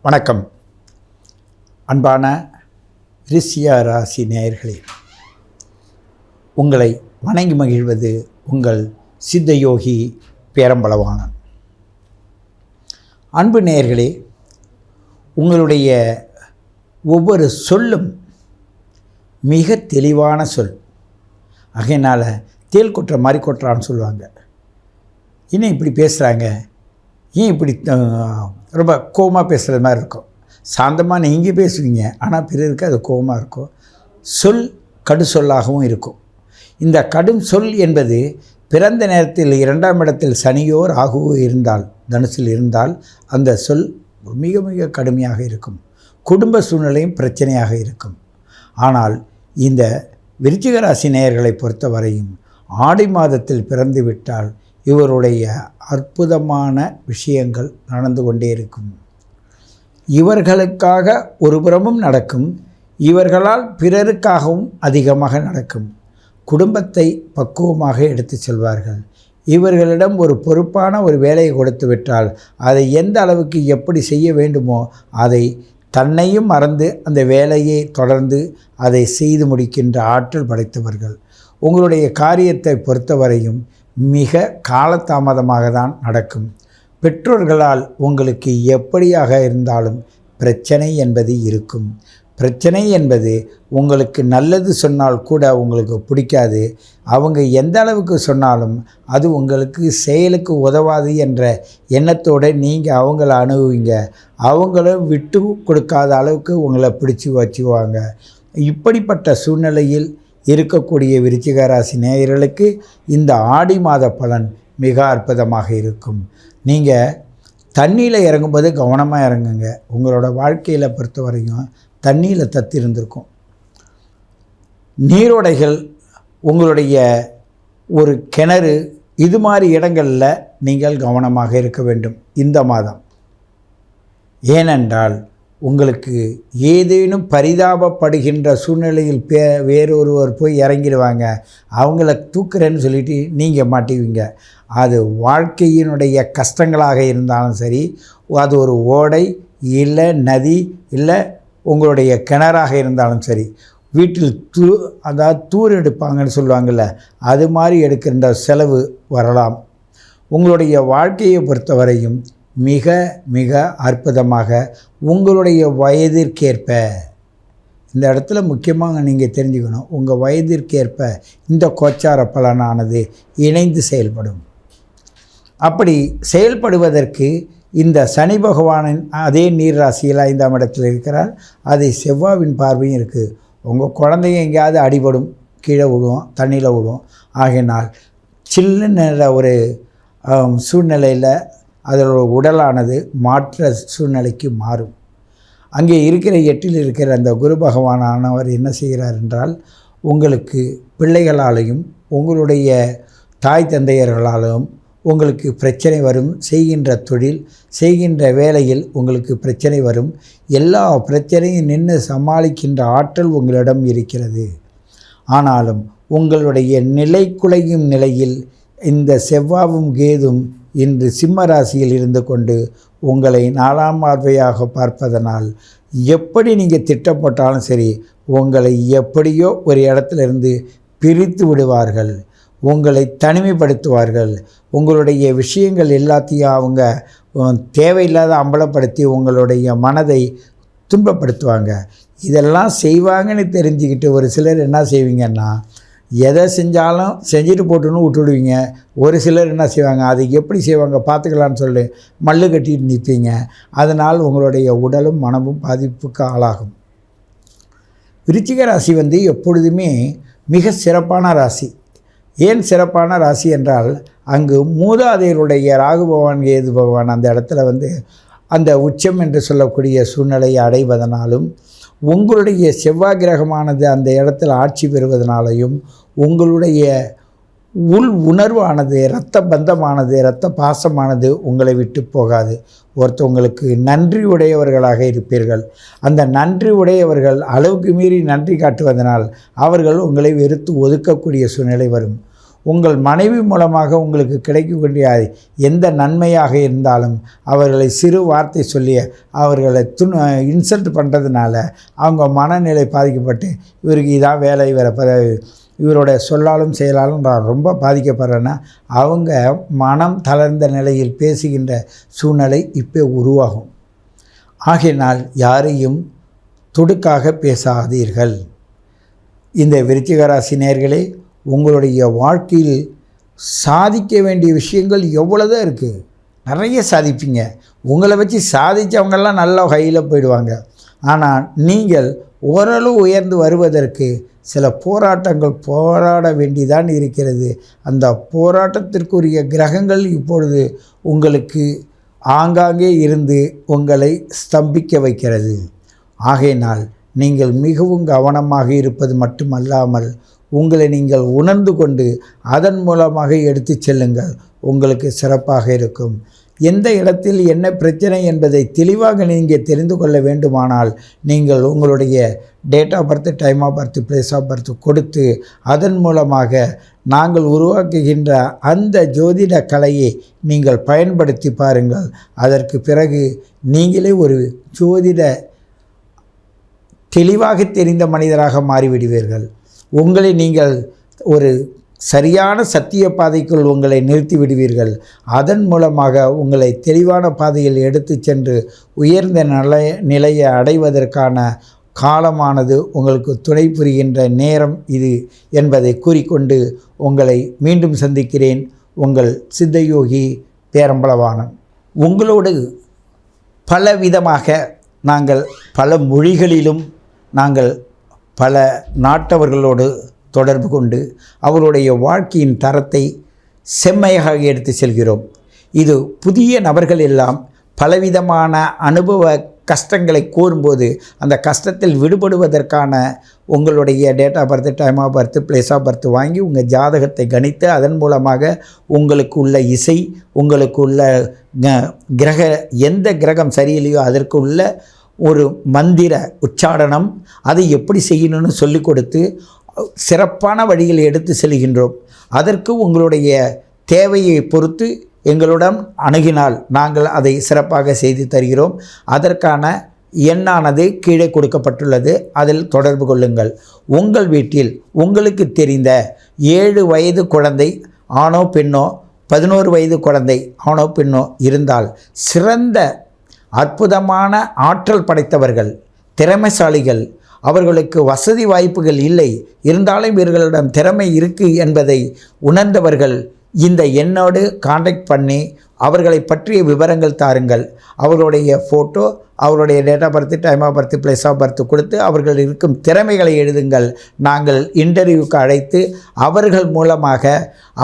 வணக்கம். அன்பான விருச்சிக ராசி நேயர்களே, உங்களை வணங்கி மகிழ்வது உங்கள் சித்தயோகி பேரம்பளவாணன். அன்பு நேயர்களே, உங்களுடைய ஒவ்வொரு சொல்லும் மிக தெளிவான சொல். ஆகையினால் தேல் கொட்டுற மாதிரி கொட்டுறான்னு சொல்லுவாங்க. இன்னும் இப்படி பேசுகிறாங்க, ஏன் இப்படி ரொம்ப கோவமாக பேசுகிற மாதிரி இருக்கும். சாந்தமாக நீங்கள் பேசுவீங்க, ஆனால் பிறருக்கு அது கோவமாக இருக்கும். சொல் கடு சொல்லாகவும் இருக்கும். இந்த கடும் சொல் என்பது பிறந்த நேரத்தில் 2ஆம் இடத்தில் சனியோ ராகுவோ இருந்தால், தனுசில் இருந்தால் அந்த சொல் மிக மிக கடுமையாக இருக்கும். குடும்ப சூழ்நிலையும் பிரச்சனையாக இருக்கும். ஆனால் இந்த விருச்சிக ராசி நேயர்களை பொறுத்தவரையும் ஆடி மாதத்தில் பிறந்து விட்டால் இவருடைய அற்புதமான விஷயங்கள் நடந்து கொண்டே இருக்கும். இவர்களுக்காக ஒரு புறமும் நடக்கும், இவர்களால் பிறருக்காகவும் அதிகமாக நடக்கும். குடும்பத்தை பக்குவமாக எடுத்து செல்வார்கள். இவர்களிடம் ஒரு பொறுப்பான ஒரு வேலையை கொடுத்து விட்டால் அதை எந்த அளவுக்கு எப்படி செய்ய வேண்டுமோ அதை தன்னையும் மறந்து அந்த வேலையை தொடர்ந்து அதை செய்து முடிக்கின்ற ஆற்றல் படைத்தவர்கள். உங்களுடைய காரியத்தை பொறுத்தவரையும் மிக காலதாமதமாக தான் நடக்கும். பெற்றோர்களால் உங்களுக்கு எப்படியாக இருந்தாலும் பிரச்சனை என்பது இருக்கும். பிரச்சனை என்பது உங்களுக்கு நல்லது சொன்னால் கூட உங்களுக்கு பிடிக்காது. அவங்க எந்த அளவுக்கு சொன்னாலும் அது உங்களுக்கு செயலுக்கு உதவாது என்ற எண்ணத்தோடு நீங்கள் அவங்கள அணுகுவீங்க. அவங்களும் விட்டு கொடுக்காத அளவுக்கு உங்களை பிடிச்சி வச்சுக்குவாங்க. இப்படிப்பட்ட சூழ்நிலையில் இருக்கக்கூடிய விருச்சிக ராசி நேயர்களுக்கு இந்த ஆடி மாத பலன் மிக அற்புதமாக இருக்கும். நீங்கள் தண்ணியில் இறங்கும்போது கவனமாக இறங்குங்க. உங்களோட வாழ்க்கையில் பொறுத்த வரையும் தண்ணியில் தத்தி இருந்திருக்கும். நீரோடைகள், உங்களுடைய ஒரு கிணறு, இது மாதிரி இடங்களில் நீங்கள் கவனமாக இருக்க வேண்டும் இந்த மாதம். ஏனென்றால் உங்களுக்கு ஏதேனும் பரிதாபப்படுகின்ற சூழ்நிலையில் வேறொருவர் போய் இறங்கிடுவாங்க. அவங்கள தூக்குறேன்னு சொல்லிட்டு நீங்கள் மாட்டுவீங்க. அது வாழ்க்கையினுடைய கஷ்டங்களாக இருந்தாலும் சரி, அது ஒரு ஓடை இல்லை நதி இல்லை உங்களுடைய கிணறாக இருந்தாலும் சரி, வீட்டில் தூர் எடுப்பாங்கன்னு சொல்லுவாங்கள்ல, அது மாதிரி எடுக்கின்ற செலவு வரலாம். உங்களுடைய வாழ்க்கையை பொறுத்தவரையும் மிக மிக அற்புதமாக உங்களுடைய வயதிற்கேற்ப, இந்த இடத்துல முக்கியமாக நீங்கள் தெரிஞ்சுக்கணும், உங்கள் வயதிற்கேற்ப இந்த கோச்சார பலனானது இணைந்து செயல்படும். அப்படி செயல்படுவதற்கு இந்த சனி பகவானின் அதே நீர் ராசியில் 5ஆம் இடத்தில் இருக்கிறார். அதை செவ்வாவின் பார்வையும் இருக்குது. உங்கள் குழந்தைங்க எங்கேயாவது அடிபடும், கீழே விடுவோம், தண்ணியில் விடுவோம். ஆகையினால் சில்லுன்ற ஒரு சூழ்நிலையில் அதோட உடலானது மாற்ற சூழ்நிலைக்கு மாறும். அங்கே இருக்கிற 8இல் இருக்கிற அந்த குரு பகவானானவர் என்ன செய்கிறார் என்றால், உங்களுக்கு பிள்ளைகளாலையும் உங்களுடைய தாய் தந்தையர்களாலும் உங்களுக்கு பிரச்சனை வரும். செய்கின்ற தொழில், செய்கின்ற வேலையில் உங்களுக்கு பிரச்சனை வரும். எல்லா பிரச்சனையும் நின்று சமாளிக்கின்ற ஆற்றல் உங்களிடம் இருக்கிறது. ஆனாலும் உங்களுடைய நிலை குலையும் நிலையில் இந்த செவ்வாவும் கேதும் இன்று சிம்ம ராசியில் இருந்து கொண்டு உங்களை 4ஆம் பார்வையாக பார்ப்பதனால் எப்படி நீங்கள் திட்டப்பட்டாலும் சரி, உங்களை எப்படியோ ஒரு இடத்துலேருந்து பிரித்து விடுவார்கள். உங்களை தனிமைப்படுத்துவார்கள். உங்களுடைய விஷயங்கள் எல்லாத்தையும் அவங்க தேவையில்லாத அம்பலப்படுத்தி உங்களுடைய மனதை துன்பப்படுத்துவாங்க. இதெல்லாம் செய்வாங்கன்னு தெரிஞ்சுக்கிட்டு ஒரு சிலர் என்ன செய்வீங்கன்னா, எதை செஞ்சாலும் செஞ்சுட்டு போட்டுன்னு விட்டுடுவீங்க. ஒரு சிலர் என்ன செய்வாங்க, அது எப்படி செய்வாங்க பார்த்துக்கலான்னு சொல்லி மல்லு கட்டிட்டு நிற்பீங்க. அதனால் உங்களுடைய உடலும் மனமும் பாதிப்புக்கு ஆளாகும். விருச்சிக ராசி எப்பொழுதுமே மிக சிறப்பான ராசி. ஏன் சிறப்பான ராசி என்றால், அங்கு மூதாதையருடைய ராகு பகவான் கேது பகவான் அந்த இடத்துல அந்த உச்சம் என்று சொல்லக்கூடிய சூழ்நிலையை அடைவதனாலும், உங்களுடைய செவ்வாய் கிரகமானது அந்த இடத்துல ஆட்சி பெறுவதனாலையும், உங்களுடைய உள் உணர்வானது, இரத்த பந்தமானது, இரத்த பாசமானது உங்களை விட்டு போகாது. ஒருத்தவங்களுக்கு நன்றி உடையவர்களாக இருப்பீர்கள். அந்த நன்றி உடையவர்கள் அளவுக்கு மீறி நன்றி காட்டுவதனால் அவர்கள் உங்களை வெறுத்து ஒதுக்கக்கூடிய சூழ்நிலை வரும். உங்கள் மனைவி மூலமாக உங்களுக்கு கிடைக்கக்கூடிய எந்த நன்மையாக இருந்தாலும் அவர்களை சிறு வார்த்தை சொல்லி அவர்களை இன்சல்ட் பண்ணுறதுனால அவங்க மனநிலை பாதிக்கப்பட்டு இவருக்கு இதான் வேலை இவரோட சொல்லாலும் செயலாலும் நான் ரொம்ப பாதிக்கப்படுறேன்னா அவங்க மனம் தளர்ந்த நிலையில் பேசுகின்ற சூழ்நிலை இப்போ உருவாகும். ஆகையினால் யாரையும் துடுக்காக பேசாதீர்கள். இந்த விருச்சிக ராசி நேயர்களே, உங்களுடைய வாழ்க்கையில் சாதிக்க வேண்டிய விஷயங்கள் எவ்வளோதான் இருக்குது. நிறைய சாதிப்பீங்க. உங்களை வச்சு சாதித்தவங்கெல்லாம் நல்லா ஹையில் போயிடுவாங்க. ஆனால் நீங்கள் ஓரளவு உயர்ந்து வருவதற்கு சில போராட்டங்கள் போராட வேண்டிதான் இருக்கிறது. அந்த போராட்டத்திற்குரிய கிரகங்கள் இப்பொழுது உங்களுக்கு ஆங்காங்கே இருந்து உங்களை ஸ்தம்பிக்க வைக்கிறது. ஆகையினால் நீங்கள் மிகவும் கவனமாக இருப்பது மட்டுமல்லாமல் உங்களை நீங்கள் உணர்ந்து கொண்டு அதன் மூலமாக எடுத்து செல்லுங்கள். உங்களுக்கு சிறப்பாக இருக்கும். எந்த இடத்தில் என்ன பிரச்சனை என்பதை தெளிவாக நீங்கள் தெரிந்து கொள்ள வேண்டுமானால் நீங்கள் உங்களுடைய date of birth, time of birth, place of birth கொடுத்து அதன் மூலமாக நாங்கள் உருவாக்குகின்ற அந்த ஜோதிட கலையை நீங்கள் பயன்படுத்தி பாருங்கள். அதற்கு பிறகு நீங்களே ஒரு ஜோதிட தெளிவாக தெரிந்த மனிதராக மாறிவிடுவீர்கள். உங்களை நீங்கள் ஒரு சரியான சத்திய பாதைக்குள் உங்களை நிறுத்தி விடுவீர்கள். அதன் மூலமாக உங்களை தெளிவான பாதையில் எடுத்து சென்று உயர்ந்த நிலையை அடைவதற்கான காலமானது உங்களுக்கு துணை புரிகின்ற நேரம் இது என்பதை கூறிக்கொண்டு உங்களை மீண்டும் சந்திக்கிறேன். உங்கள் சித்தயோகி பேரம்பலவாணன். உங்களோடு பலவிதமாக நாங்கள் பல மொழிகளிலும் நாங்கள் பல நாட்டவர்களோடு தொடர்பு கொண்டு அவருடைய வாழ்க்கையின் தரத்தை செம்மையாக எடுத்து செல்கிறோம். இது புதிய நபர்கள் எல்லாம் பலவிதமான அனுபவ கஷ்டங்களை கூறும்போது அந்த கஷ்டத்தில் விடுபடுவதற்கான உங்களுடைய date of birth, time of birth, place of birth வாங்கி உங்கள் ஜாதகத்தை கணித்து அதன் மூலமாக உங்களுக்கு உள்ள இசை, உங்களுக்கு உள்ள கிரக எந்த கிரகம் சரியில்லையோ அதற்கு உள்ள ஒரு மந்திர உச்சாடனம் அதை எப்படி செய்யணும்னு சொல்லிக் கொடுத்து சிறப்பான வழியில் எடுத்து செல்கின்றோம். அதற்கு உங்களுடைய தேவையை பொறுத்து எங்களுடன் அணுகினால் நாங்கள் அதை சிறப்பாக செய்து தருகிறோம். அதற்கான எண்ணானது கீழே கொடுக்கப்பட்டுள்ளது. அதில் தொடர்பு கொள்ளுங்கள். உங்கள் வீட்டில் உங்களுக்கு தெரிந்த 7 வயது குழந்தை ஆணோ பெண்ணோ, 11 வயது குழந்தை ஆணோ பெண்ணோ இருந்தால் சிறந்த அற்புதமான ஆற்றல் படைத்தவர்கள், திறமைசாலிகள், அவர்களுக்கு வசதி வாய்ப்புகள் இல்லை இருந்தாலும் இவர்களிடம் திறமை இருக்குது என்பதை உணர்ந்தவர்கள் இந்த எண்ணோடு காண்டாக்ட் பண்ணி அவர்களை பற்றிய விவரங்கள் தாருங்கள். அவர்களுடைய ஃபோட்டோ, அவருடைய date of birth, time of birth, place of birth கொடுத்து அவர்கள் இருக்கும் திறமைகளை எழுதுங்கள். நாங்கள் இன்டர்வியூக்கு அழைத்து அவர்கள் மூலமாக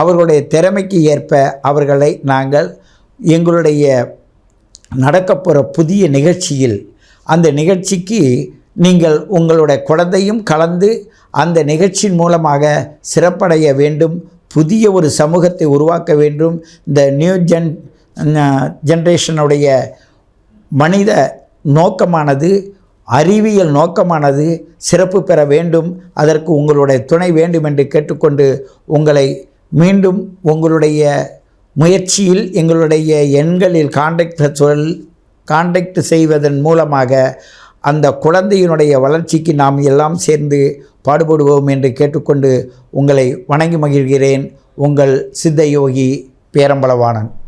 அவர்களுடைய திறமைக்கு ஏற்ப அவர்களை நாங்கள் எங்களுடைய நடக்கப்போகிற புதிய நிகழ்ச்சியில் அந்த நிகழ்ச்சிக்கு நீங்கள் உங்களுடைய குழந்தையும் கலந்து அந்த நிகழ்ச்சியின் மூலமாக சிறப்படைய வேண்டும். புதிய ஒரு சமூகத்தை உருவாக்க வேண்டும். இந்த நியூ ஜென்ரேஷனுடைய மனித நோக்கமானது, அறிவியல் நோக்கமானது சிறப்பு பெற வேண்டும். அதற்கு உங்களுடைய துணை வேண்டும் என்று கேட்டுக்கொண்டு உங்களை மீண்டும் உங்களுடைய முயற்சியில் எங்களுடைய எண்களில் காண்டாக்ட் செய்வதன் மூலமாக அந்த குழந்தையினுடைய வளர்ச்சிக்கு நாம் எல்லாம் சேர்ந்து பாடுபடுவோம் என்று கேட்டுக்கொண்டு உங்களை வணங்கி மகிழ்கிறேன். உங்கள் சித்தயோகி பேரம்பலவாணன்.